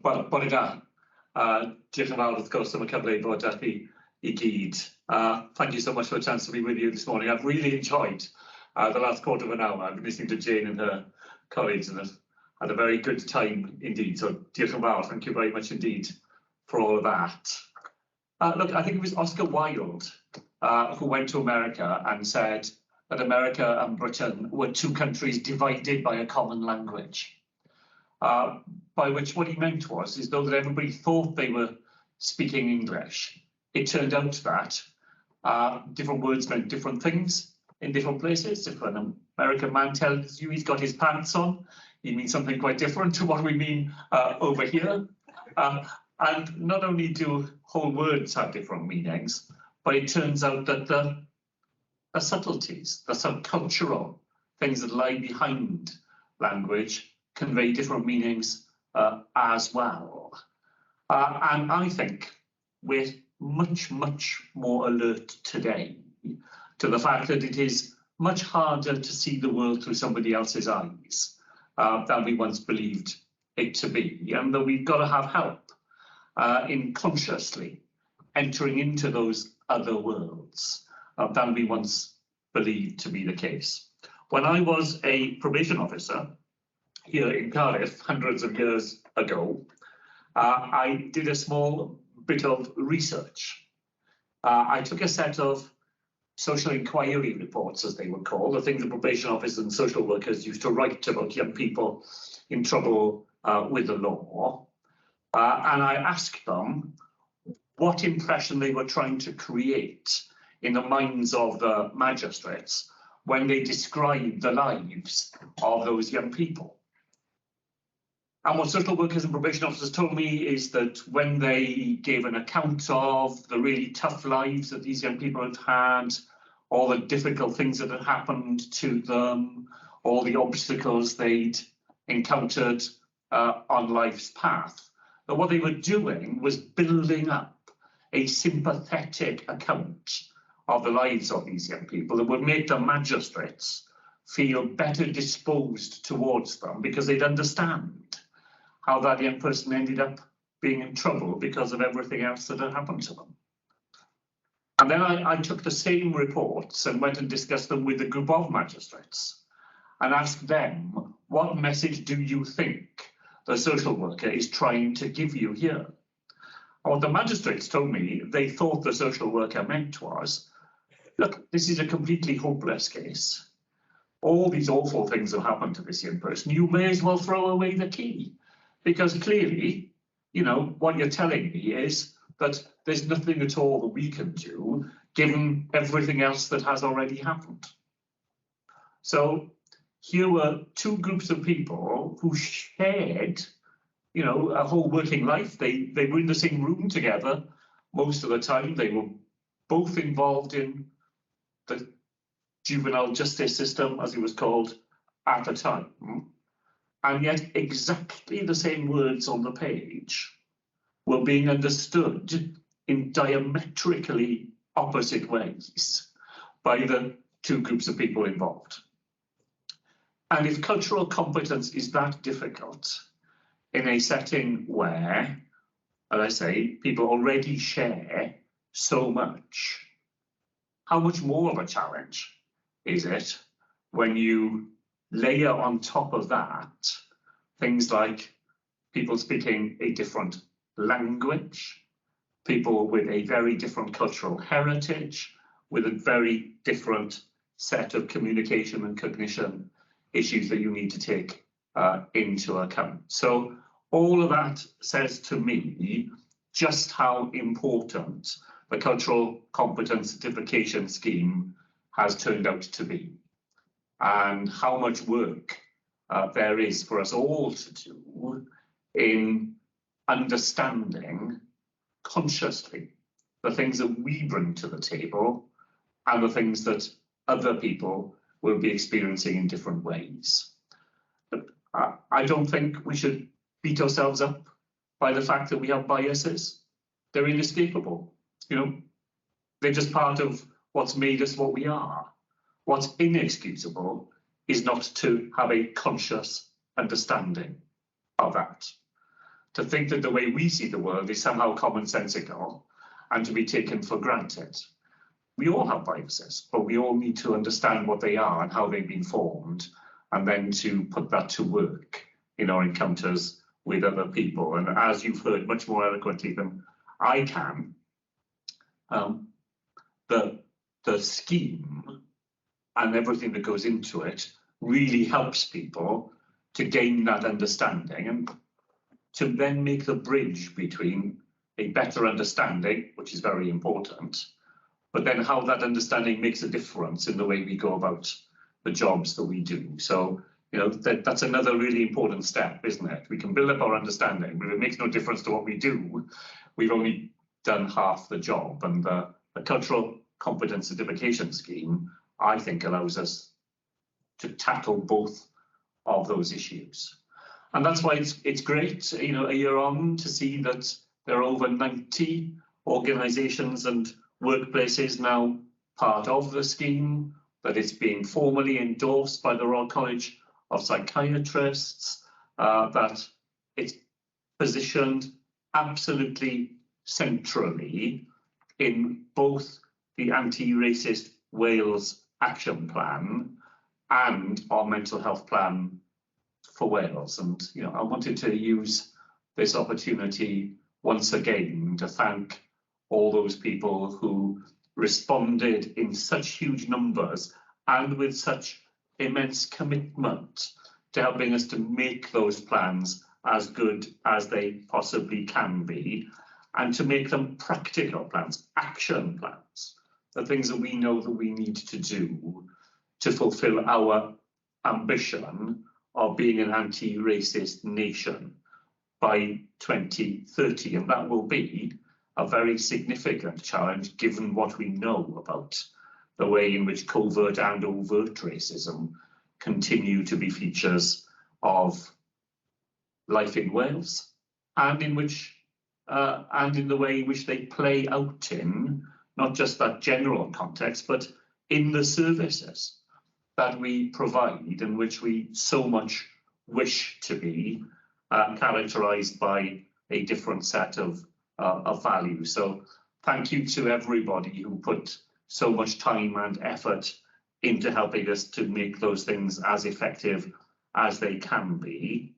Wel, bore da. Diolch yn fawr wrth gwrs am y cyfle i fod â chi I gyd. Thank you so much for the chance to be with you this morning. I've really enjoyed the last quarter of an hour. I've been listening to Jane and her colleagues and had a very good time indeed. So diolch yn fawr. Thank you very much indeed for all of that. Look, I think it was Oscar Wilde who went to America and said that America and Britain were two countries divided by a common language. By which what he meant was, is though that everybody thought they were speaking English, it turned out that different words meant different things in different places. If an American man tells you he's got his pants on, he means something quite different to what we mean over here. And not only do whole words have different meanings, but it turns out that the subtleties, the subcultural things that lie behind language convey different meanings as well. And I think we're much more alert today to the fact that it is much harder to see the world through somebody else's eyes than we once believed it to be, and that we've got to have help in consciously entering into those other worlds than we once believed to be the case. When I was a probation officer here in Cardiff hundreds of years ago, I did a small bit of research. I took a set of social inquiry reports, as they were called, the things that probation officers and social workers used to write about young people in trouble with the law, and I asked them what impression they were trying to create in the minds of the magistrates when they described the lives of those young people. And what social workers and probation officers told me is that when they gave an account of the really tough lives that these young people had had, all the difficult things that had happened to them, all the obstacles they'd encountered on life's path, that what they were doing was building up a sympathetic account of the lives of these young people that would make the magistrates feel better disposed towards them because they'd understand how that young person ended up being in trouble because of everything else that had happened to them. And then I took the same reports and went and discussed them with a group of magistrates and asked them, what message do you think the social worker is trying to give you here? And what the magistrates told me they thought the social worker meant was, look, this is a completely hopeless case. All these awful things have happened to this young person. You may as well throw away the key. Because clearly, you know, what you're telling me is that there's nothing at all that we can do, given everything else that has already happened. So here were two groups of people who shared, you know, a whole working life. They were in the same room together most of the time. They were both involved in the juvenile justice system, as it was called at the time. And yet exactly the same words on the page were being understood in diametrically opposite ways by the two groups of people involved. And if cultural competence is that difficult in a setting where, as I say, people already share so much, how much more of a challenge is it when you layer on top of that things like people speaking a different language, people with a very different cultural heritage, with a very different set of communication and cognition issues that you need to take into account. So all of that says to me just how important the cultural competence certification scheme has turned out to be, and how much work there is for us all to do in understanding consciously the things that we bring to the table and the things that other people will be experiencing in different ways. But I don't think we should beat ourselves up by the fact that we have biases. They're inescapable. You know, they're just part of what's made us what we are. What's inexcusable is not to have a conscious understanding of that. to think that the way we see the world is somehow commonsensical and to be taken for granted. We all have biases, but we all need to understand what they are and how they've been formed, and then to put that to work in our encounters with other people. And as you've heard much more eloquently than I can, the scheme and everything that goes into it really helps people to gain that understanding and to then make the bridge between a better understanding, which is very important, but then how that understanding makes a difference in the way we go about the jobs that we do. So, you know, that's another really important step, isn't it? We can build up our understanding, but if it makes no difference to what we do, we've only done half the job. And the cultural competence certification scheme, I think, allows us to tackle both of those issues. And that's why it's great, you know, a year on, to see that there are over 90 organisations and workplaces now part of the scheme, that it's being formally endorsed by the Royal College of Psychiatrists, that it's positioned absolutely centrally in both the Anti-Racist Wales Action Plan and our mental health plan for Wales. And, you know, I wanted to use this opportunity once again to thank all those people who responded in such huge numbers and with such immense commitment to helping us to make those plans as good as they possibly can be, and to make them practical plans, action plans, the things that we know that we need to do to fulfill our ambition of being an anti-racist nation by 2030. And that will be a very significant challenge, given what we know about the way in which covert and overt racism continue to be features of life in Wales, and in which and in the way in which they play out in not just that general context, but in the services that we provide, and which we so much wish to be characterised by a different set of values. So thank you to everybody who put so much time and effort into helping us to make those things as effective as they can be.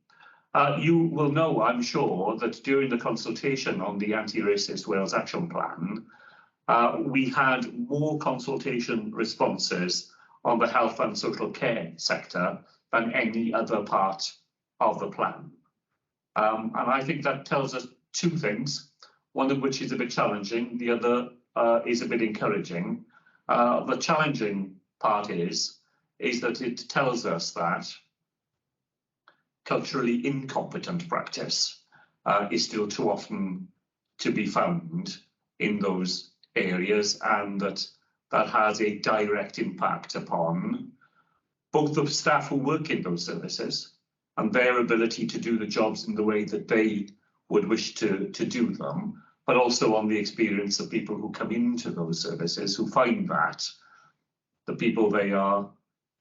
You will know, I'm sure, that during the consultation on the Anti-Racist Wales Action Plan, we had more consultation responses on the health and social care sector than any other part of the plan. And I think that tells us two things, one of which is a bit challenging, the other is a bit encouraging. The challenging part is that it tells us that culturally incompetent practice is still too often to be found in those areas, and that has a direct impact upon both the staff who work in those services and their ability to do the jobs in the way that they would wish to do them, but also on the experience of people who come into those services who find that the people they are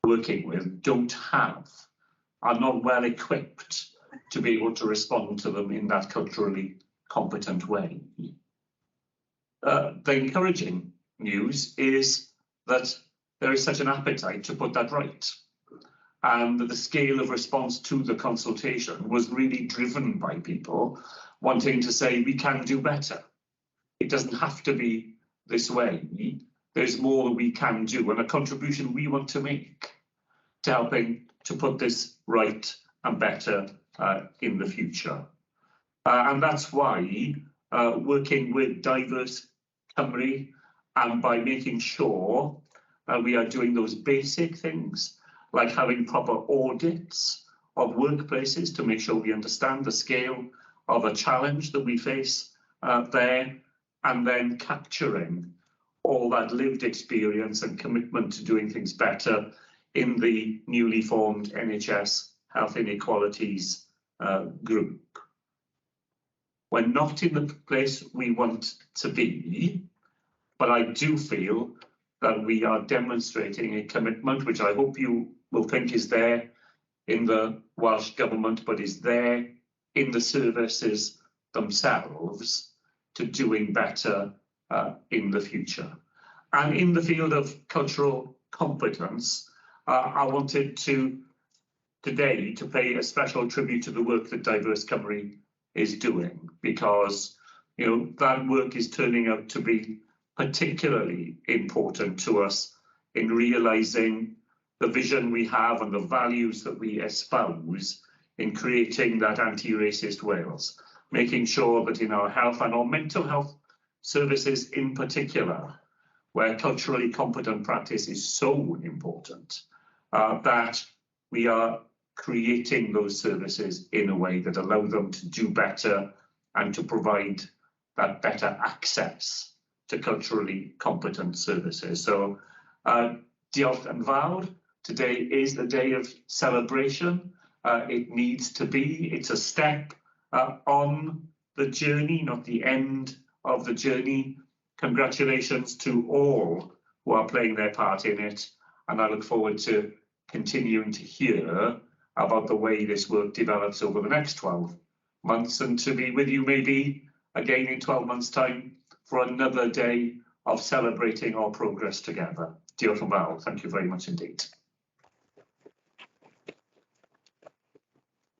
working with are not well equipped to be able to respond to them in that culturally competent way. The encouraging news is that there is such an appetite to put that right, and that the scale of response to the consultation was really driven by people wanting to say we can do better. It doesn't have to be this way. There's more that we can do, and a contribution we want to make to helping to put this right and better in the future. And that's why working with Diverse Cymru, and by making sure we are doing those basic things, like having proper audits of workplaces to make sure we understand the scale of a challenge that we face there, and then capturing all that lived experience and commitment to doing things better in the newly formed NHS Health Inequalities group. We're not in the place we want to be, but I do feel that we are demonstrating a commitment, which I hope you will think is there in the Welsh Government, but is there in the services themselves to doing better in the future. And in the field of cultural competence, I wanted today to pay a special tribute to the work that Diverse Cymru is doing, because that work is turning out to be particularly important to us in realising the vision we have and the values that we espouse in creating that anti-racist Wales, making sure that in our health and our mental health services in particular, where culturally competent practice is so important, that we are creating those services in a way that allow them to do better and to provide that better access to culturally competent services. So, diolch yn fawr. Today is a day of celebration. It needs to be. It's a step on the journey, not the end of the journey. Congratulations to all who are playing their part in it, and I look forward to continuing to hear about the way this work develops over the next 12 months, and to be with you maybe again in 12 months' time for another day of celebrating our progress together. Diolch yn fawr. Thank you very much indeed.